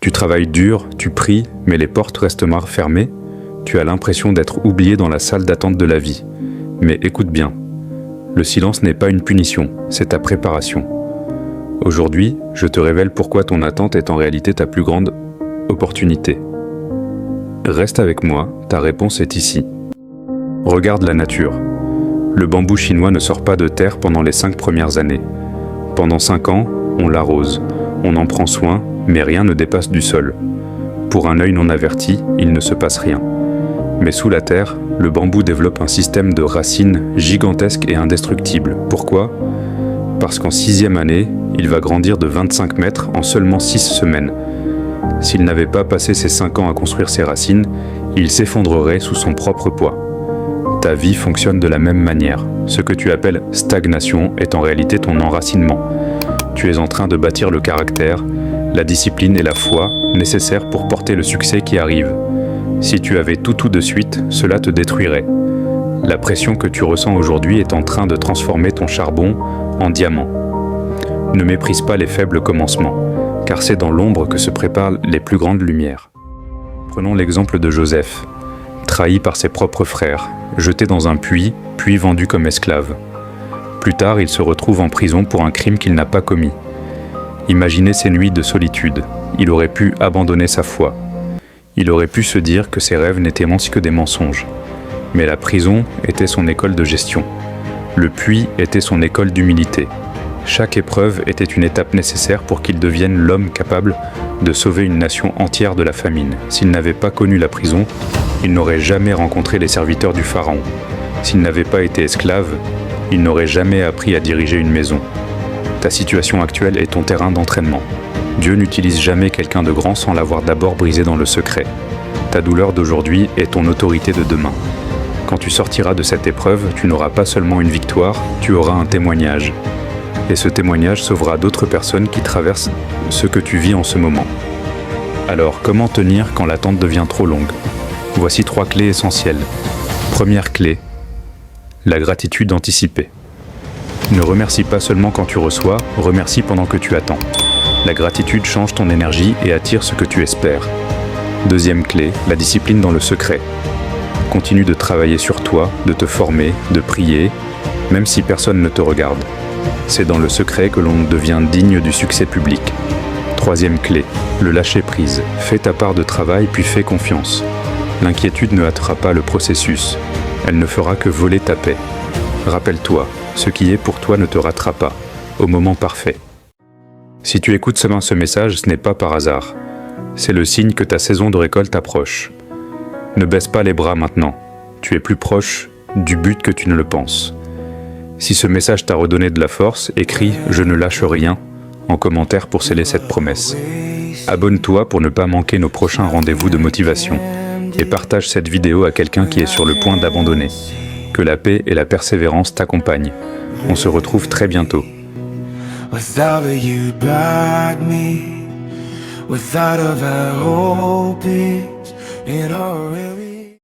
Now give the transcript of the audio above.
Tu travailles dur, tu pries, mais les portes restent fermées. Tu as l'impression d'être oublié dans la salle d'attente de la vie. Mais écoute bien, le silence n'est pas une punition, c'est ta préparation. Aujourd'hui, je te révèle pourquoi ton attente est en réalité ta plus grande opportunité. Reste avec moi, ta réponse est ici. Regarde la nature. Le bambou chinois ne sort pas de terre pendant les 5 premières années. Pendant 5 ans, on l'arrose, on en prend soin, mais rien ne dépasse du sol. Pour un œil non averti, il ne se passe rien. Mais sous la terre, le bambou développe un système de racines gigantesque et indestructible. Pourquoi ? Parce qu'en 6e année, il va grandir de 25 mètres en seulement 6 semaines. S'il n'avait pas passé ses 5 ans à construire ses racines, il s'effondrerait sous son propre poids. Ta vie fonctionne de la même manière. Ce que tu appelles stagnation est en réalité ton enracinement. Tu es en train de bâtir le caractère, la discipline et la foi nécessaires pour porter le succès qui arrive. Si tu avais tout de suite, cela te détruirait. La pression que tu ressens aujourd'hui est en train de transformer ton charbon en diamant. Ne méprise pas les faibles commencements, car c'est dans l'ombre que se préparent les plus grandes lumières. Prenons l'exemple de Joseph, trahi par ses propres frères, jeté dans un puits, puis vendu comme esclave. Plus tard, il se retrouve en prison pour un crime qu'il n'a pas commis. Imaginez ces nuits de solitude. Il aurait pu abandonner sa foi. Il aurait pu se dire que ses rêves n'étaient que des mensonges. Mais la prison était son école de gestion. Le puits était son école d'humilité. Chaque épreuve était une étape nécessaire pour qu'il devienne l'homme capable de sauver une nation entière de la famine. S'il n'avait pas connu la prison, il n'aurait jamais rencontré les serviteurs du pharaon. S'il n'avait pas été esclave, il n'aurait jamais appris à diriger une maison. Ta situation actuelle est ton terrain d'entraînement. Dieu n'utilise jamais quelqu'un de grand sans l'avoir d'abord brisé dans le secret. Ta douleur d'aujourd'hui est ton autorité de demain. Quand tu sortiras de cette épreuve, tu n'auras pas seulement une victoire, tu auras un témoignage. Et ce témoignage sauvera d'autres personnes qui traversent ce que tu vis en ce moment. Alors, comment tenir quand l'attente devient trop longue ? Voici 3 clés essentielles. Première clé, la gratitude anticipée. Ne remercie pas seulement quand tu reçois, remercie pendant que tu attends. La gratitude change ton énergie et attire ce que tu espères. Deuxième clé, la discipline dans le secret. Continue de travailler sur toi, de te former, de prier, même si personne ne te regarde. C'est dans le secret que l'on devient digne du succès public. Troisième clé, le lâcher-prise. Fais ta part de travail puis fais confiance. L'inquiétude ne hâtera pas le processus. Elle ne fera que voler ta paix. Rappelle-toi, ce qui est pour toi ne te ratera pas, au moment parfait. Si tu écoutes ce message, ce n'est pas par hasard. C'est le signe que ta saison de récolte approche. Ne baisse pas les bras maintenant. Tu es plus proche du but que tu ne le penses. Si ce message t'a redonné de la force, écris « Je ne lâche rien » en commentaire pour sceller cette promesse. Abonne-toi pour ne pas manquer nos prochains rendez-vous de motivation et partage cette vidéo à quelqu'un qui est sur le point d'abandonner. Que la paix et la persévérance t'accompagnent. On se retrouve très bientôt. Without you by me, without of our hope is in our